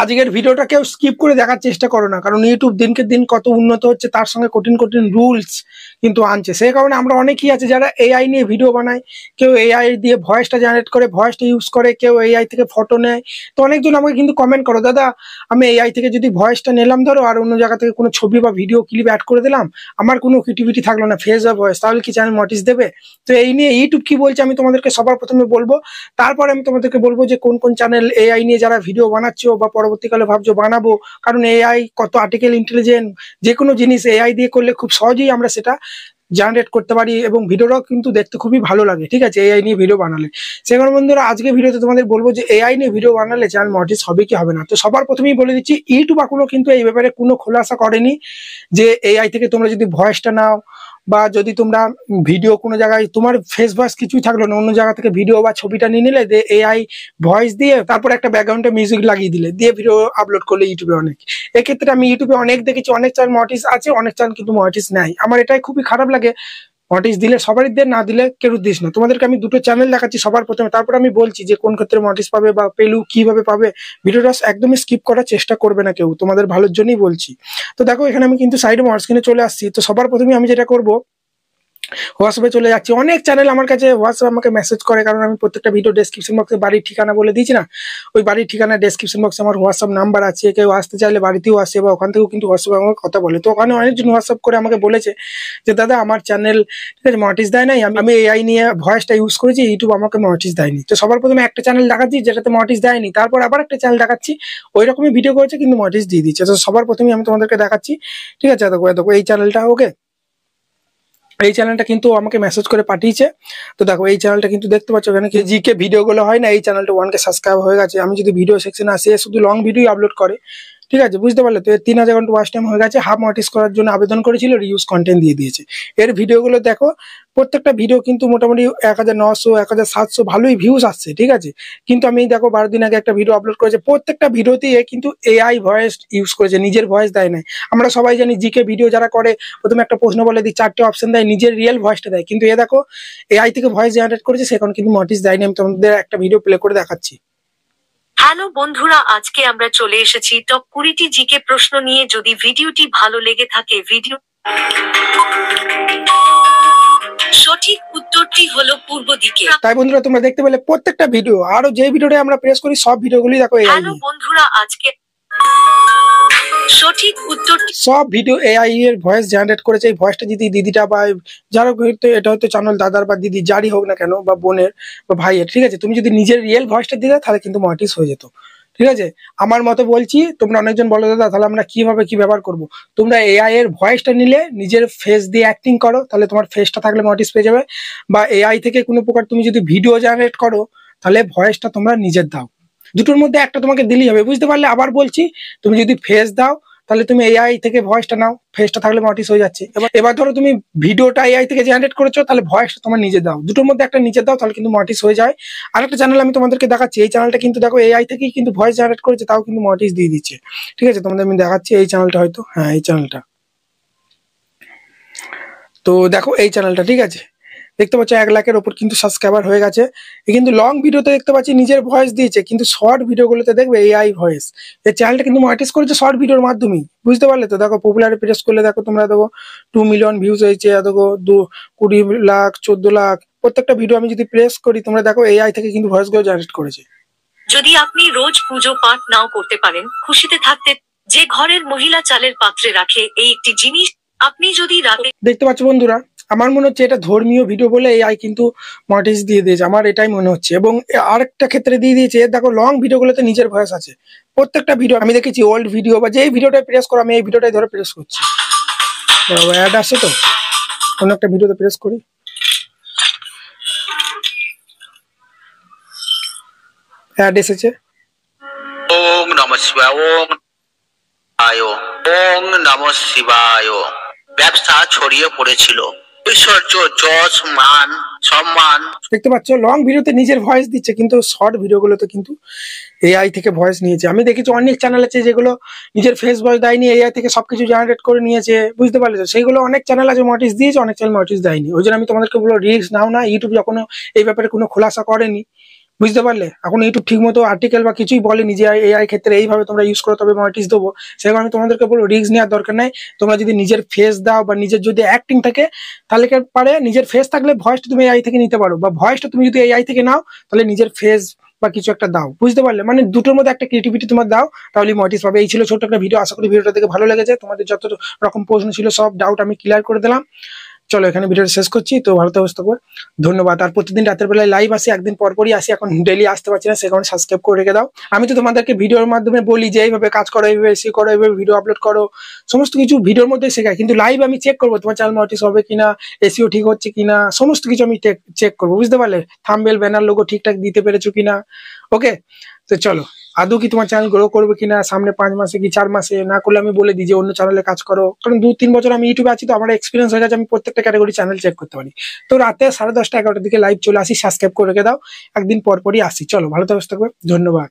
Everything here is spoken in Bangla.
আজকের ভিডিওটা কেউ স্কিপ করে দেখার চেষ্টা করো না, কারণ ইউটিউব দিনকে দিন কত উন্নত হচ্ছে, তার সঙ্গে কঠিন কঠিন রুলস কিন্তু আনছে। সেই কারণে আমরা অনেকেই আছে যারা এআই নিয়ে ভিডিও বানায়, কেউ এআই দিয়ে ভয়েসটা জেনারেট করে, ভয়েসটা ইউজ করে, কেউ এআই থেকে ফটো নেয়। তো অনেকজন আমাকে কিন্তু কমেন্ট করো, দাদা আমি এআই থেকে যদি ভয়েসটা নিলাম ধরো, আর অন্য জায়গা থেকে কোনো ছবি বা ভিডিও ক্লিপ অ্যাড করে দিলাম, আমার কোনো ক্রিয়েটিভিটি থাকলো না, ফেস বা ভয়েস, তাহলে কি চ্যানেল নোটিস দেবে? তো এই নিয়ে ইউটিউব কি বলছে আমি তোমাদেরকে সবার প্রথমে বলবো, তারপরে আমি তোমাদেরকে বলবো যে কোন কোন চ্যানেল এআই নিয়ে যারা ভিডিও বানাচ্ছো বা পরবর্তীকালে ভাবছো বানাবো। কারণ এআই কত আর্টিফিশিয়াল ইন্টেলিজেন্স, যে কোনো জিনিস এআই দিয়ে করলে খুব সহজেই আমরা সেটা জেনারেট করতে পারি, এবং ভিডিওটাও কিন্তু দেখতে খুবই ভালো লাগে, ঠিক আছে, এআই নিয়ে ভিডিও বানালে। সেখানে বন্ধুরা আজকে ভিডিওতে তোমাদের বলবো যে এআই নিয়ে ভিডিও বানালে চ্যানেল মনিটাইজ হবে কি হবে না। তো সবার প্রথমেই বলে দিচ্ছি, ইউটিউব এখনো কিন্তু এই ব্যাপারে কোনো খোলাসা করেনি যে এআই থেকে তোমরা যদি ভয়েসটা নাও বা যদি তোমরা ভিডিও কোনো জায়গায় তোমার ফেস ভয়েস কিছুই থাকলো না, অন্য জায়গা থেকে ভিডিও বা ছবিটা নিয়ে নিলে, দিয়ে এআই ভয়েস দিয়ে তারপর একটা ব্যাকগ্রাউন্ডে মিউজিক লাগিয়ে দিলে, দিয়ে ভিডিও আপলোড করলে ইউটিউবে অনেক। এক্ষেত্রে আমি ইউটিউবে অনেক দেখেছি, অনেক চ্যানেল মনিটাইজ আছে, অনেক চ্যানেল কিন্তু মনিটাইজ নেয়। আমার এটাই খুবই খারাপ লাগে, মনিটাইজ দিলে সবারই দে, না দিলে কেউ দিস না। তোমাদেরকে আমি দুটো চ্যানেল দেখাচ্ছি সবার প্রথমে, তারপর আমি বলছি যে কোন ক্ষেত্রে মনিটাইজ পাবে বা পেলু কিভাবে পাবে। ভিডিওটা একদমই স্কিপ করার চেষ্টা করবে না কেউ, তোমাদের ভালোর জন্যই বলছি। তো দেখো এখানে আমি কিন্তু সাইডে স্ক্রিনে চলে আসছি। তো সবার প্রথমে আমি যেটা করবো, হোয়াটসঅ্যাপে চলে যাচ্ছি। অনেক চ্যানেল আমার কাছে হোয়াটসঅ্যাপ আমাকে মেসেজ করে, কারণ আমি প্রত্যেকটা ভিডিও ডেসক্রিপশন বক্সে বাড়ির ঠিকানা বলে দিয়েছি না, ওই বাড়ির ঠিকানা ডেসক্রিপশন বক্সে আমার হোয়াটসঅ্যাপ নাম্বার আছে। কেউ আসতে চাইলে বাড়িতেও আসে বা ওখান থেকেও কিন্তু হোয়াটসঅ্যাপে আমাকে কথা বলে। তো ওখানে অনেকজন হোয়াটসঅ্যাপ করে আমাকে বলেছে যে দাদা আমার চ্যানেল ঠিক আছে মনিটাইজ দেয় নাই, আমি এআই নিয়ে ভয়েসটা ইউজ করেছি, ইউটিউব আমাকে মনিটাইজ দেয়নি। তো সবার প্রথমে একটা চ্যানেল দেখাচ্ছি যেটাতে মনিটাইজ দেয়নি, তারপর আবার একটা চ্যানেল দেখাচ্ছি ওই রকমই ভিডিও করেছে কিন্তু মনিটাইজ দিয়ে দিচ্ছে। তো সবার প্রথমে আমি তোমাদেরকে দেখাচ্ছি, ঠিক আছে, দেখো এই চ্যানেলটা, ওকে, এই চ্যানেলটা কিন্তু আমাকে মেসেজ করে পাঠিয়েছে। তো দেখো এই চ্যানেলটা কিন্তু দেখতে পাচ্ছ এখানে কি জিকে ভিডিওগুলো হয় না, এই চ্যানেলটা 1K সাবস্ক্রাইব হয়ে গেছে। আমি যদি ভিডিও সেকশনে আসি, শুধু লং ভিডিও আপলোড করে, ঠিক আছে, বুঝতে পারলে। তো এর 3000 ঘন্টা ওয়াচ টাইম হয়ে গেছে। হাফ মনিটাইজ করার জন্য আবেদন করেছিল, রিউজ কন্টেন্ট দিয়ে দিয়েছে। এর ভিডিওগুলো দেখো, প্রত্যেকটা ভিডিও কিন্তু মোটামুটি 1900 1700 ভালোই ভিউজ আসছে, ঠিক আছে। কিন্তু আমি দেখো 12 দিন আগে একটা ভিডিও আপলোড করেছে, প্রত্যেকটা ভিডিওতেই কিন্তু এআই ভয়েস ইউজ করেছে, নিজের ভয়েস দেয় নাই। আমরা সবাই জানি জিকে ভিডিও যারা করে প্রথমে একটা প্রশ্ন বলে দিই, 4টে অপশন দেয়, নিজের রিয়েল ভয়েসটা দেয়। কিন্তু এ দেখো এআই থেকে ভয়েস জেনারেট করেছে, সেখানে কিন্তু মনিটাইজ দেয়নি। আমি তোমাদের একটা ভিডিও প্লে করে দেখাচ্ছি। হ্যালো বন্ধুরা, আজকে আমরা চলে এসেছি টপ 20টি জিকে প্রশ্ন নিয়ে। যদি ভিডিওটি ভালো লেগে থাকে, ভিডিও সঠিক উত্তরটি হলো পূর্ব দিকে। তাই বন্ধুরা তোমরা দেখতে পেলে প্রত্যেকটা ভিডিও, আরো যে ভিডিওটা আমরা প্রেস করি সব ভিডিওগুলি দেখো এআই। হ্যালো বন্ধুরা, আজকে সঠিক উত্তরটি, সব ভিডিও এআই এর ভয়েস জেনারেট করেছে। এই ভয়েসটা যদি দিদিটা বা যারা হয়তো এটা হয়তো চ্যানেল দাদার বা দিদি যারই হোক না কেন, বা বোনের বা ভাইয়ের, ঠিক আছে, তুমি যদি নিজের রিয়েল ভয়েসটা দিতে তাহলে কিন্তু মনিটাইজ হয়ে যেত, ঠিক আছে। আমার মতো বলছি, তোমরা অনেকজন বলো দাদা তাহলে আমরা কিভাবে কি ব্যবহার করবো। তোমরা এআই এর ভয়েসটা নিলে নিজের ফেস দিয়ে অ্যাক্টিং করো, তাহলে তোমার ফেসটা থাকলে মনিটাইজ পেয়ে যাবে। বা এআই থেকে কোনো প্রকার তুমি যদি ভিডিও জেনারেট করো, তাহলে ভয়েসটা তোমরা নিজের দাও, দুটোর মধ্যে একটা তোমাকে দিলেই হবে, বুঝতে পারলে। আবার বলছি, তুমি যদি ফেস দাও তাহলে তুমি এআই থেকে ভয়েসটা নাও, ফেসটা থাকলে মনিটাইজ হয়ে যাচ্ছে। এবার ধরো তুমি ভিডিওটা এআই থেকে জেনারেট করেছো, তাহলে ভয়েসটা তোমার নিজে দাও, দুটোর মধ্যে একটা নিজে দাও, তাহলে কিন্তু মনিটাইজ হয়ে যায়। আরেকটা চ্যানেল আমি তোমাদেরকে দেখাচ্ছি, এই চ্যানেলটা কিন্তু দেখো এআই থেকেই কিন্তু ভয়েস জেনারেট করেছে, তাও কিন্তু মনিটাইজ দিয়ে দিচ্ছে, ঠিক আছে। তোমাদের আমি দেখাচ্ছি এই চ্যানেলটা, হয়তো হ্যাঁ এই চ্যানেলটা। তো দেখো এই চ্যানেলটা, ঠিক আছে, দেখতে পাচ্ছ 1 লাখের ওপর কিন্তু সাবস্ক্রাইবার হয়ে গেছে। কিন্তু লং ভিডিওতে দেখতে পাচ্ছি নিজের ভয়েস দিয়েছে, কিন্তু শর্ট ভিডিওগুলোতে দেখবে এআই ভয়েস। এই চ্যানেলটা কিন্তু মনিটাইজ করেছে শর্ট ভিডিওর মাধ্যমে, বুঝতে পারলে। তো দেখো পপুলারে প্রেস করলে দেখো তোমরা দেখো 2 মিলিয়ন ভিউজ হয়েছে, দেখো 20 লাখ 14 লাখ। প্রত্যেকটা ভিডিও আমি যদি প্রেস করি, তোমরা দেখো এআই থেকে কিন্তু ভয়েসগুলো জেনারেট করেছে। যদি আপনি রোজ পুজো পাঠ নাও করতে পারেন, খুশিতে থাকতে যে ঘরের মহিলা চালের পাত্রে রাখে এই একটি জিনিস, আপনি যদি রাতে, দেখতে পাচ্ছ বন্ধুরা, আমার মনে হচ্ছে এটা ধর্মীয় ভিডিও বলে এআই কিন্তু মনিটাইজ দিয়ে দিয়েছে, আমার এটাই মনে হচ্ছে। এবং আরেকটা ক্ষেত্রে দিয়ে দিয়েছে, দেখো লং ভিডিওগুলোতে নিজের ভয়েস আছে। প্রত্যেকটা ভিডিও আমি দেখেছি, ওল্ড ভিডিও বা যেই ভিডিওটাই প্রেস করো, আমি এই ভিডিওটাই ধরে প্রেস করছি, অ্যাড আসছে তো কোনো একটা ভিডিওতে প্রেস করি, অ্যাড এসেছে। ওম নমঃ শিবায়, ওম ওম নমঃ শিবায়। ব্যবসা ছড়িয়ে পড়েছিল, ঐশ্বর্য, যশ, মান, সম্মান। দেখতে পাচ্ছ লং ভিডিওতে নিজের ভয়েস দিচ্ছে, কিন্তু শর্ট ভিডিওগুলোতে কিন্তু এআই থেকে ভয়েস নিয়েছে। আমি দেখেছি অনেক চ্যানেল আছে যেগুলো নিজের ফেস ভয়েস দেয়নি, এআই থেকে সবকিছু জেনারেট করে নিয়েছে, বুঝতে পারলে। তো সেইগুলো অনেক চ্যানেল আছে মনিটাইজ দিয়েছে, অনেক চ্যানেল মনিটাইজ দেয়নি। ওই জন্য আমি তোমাদেরকে বলবো রিস্ক নাও না, ইউটিউব যখন এই ব্যাপারে কোনো খোলাসা করেনি, বুঝতে পারলে? এখন ইউটিউব ঠিক মতো আর্টিকেল বা কিছুই বলেনি যে এআই ক্ষেত্রে এইভাবে তোমরা ইউজ করো তবে মনিটাইজ দেবো। সেই কারণে তোমাদেরকে বলবো রিস্ক নেওয়ার দরকার নাই। তোমরা যদি নিজের ফেস দাও বা নিজের যদি অ্যাক্টিং থাকে তাহলে কি পারে, নিজের ফেস থাকলে ভয়েসটা তুমি এআই থেকে নিতে পারো, বা ভয়েসটা তুমি যদি এআই থেকে নাও তাহলে নিজের ফেস বা কিছু একটা দাও। বুঝতে পারলে? মানে দুটোর মধ্যে একটা ক্রিয়েটিভিটি তোমার দাও, তাহলে মনিটাইজ পাবে। এই ছিল ছোট্ট একটা ভিডিও, আশা করি ভিডিওটা দেখে ভালো লেগেছে। তোমাদের যত রকম প্রশ্ন ছিল সব ডাউট আমি ক্লিয়ার করে দিলাম। চলো এখানে ভিডিওটা শেষ করছি। তো ভালো থাকবে, ধন্যবাদ। আর প্রতিদিন রাতের বেলায় লাইভ আসি, একদিন পরপরই আসি, এখন ডেইলি আসতে পারছি না, সে কারণে সাবস্ক্রাইব করে রেখে দাও। আমি তো তোমাদেরকে ভিডিওর মাধ্যমে বলি যে এইভাবে কাজ করো, এইভাবে এসি করো, এইভাবে ভিডিও আপলোড করো, সমস্ত কিছু ভিডিওর মধ্যে শেখাই, কিন্তু লাইভ আমি চেক করবো তোমার চ্যানেল মনিটাইজ হবে কিনা, এসিও ঠিক হচ্ছে কিনা, সমস্ত কিছু আমি চেক করবো। বুঝতে পারলে? থাম্বনেল, ব্যানার, লোগো ঠিকঠাক দিতে পেরেছো কিনা। ওকে, তো চলো, আদৌ কি তোমার চ্যানেল গ্রো করবে কিনা সামনে 5 মাসে কি 4 মাসে, না করলে আমি বলে দিই যে অন্য চ্যানেলে কাজ করো, কারণ 2-3 বছর আমি ইউটিউবে আছি, তো আমার এক্সপিরিয়েন্স হয়ে গেছে, আমি প্রত্যেকটা ক্যাটাগরি চ্যানেল চেক করতে পারি। তো রাতে 10:30 11টার দিকে লাইভ চলে আসি, সাবস্ক্রাইব করে রেখে দাও, একদিন পরপরই আসি। চলো ভালো থাকবে, ধন্যবাদ।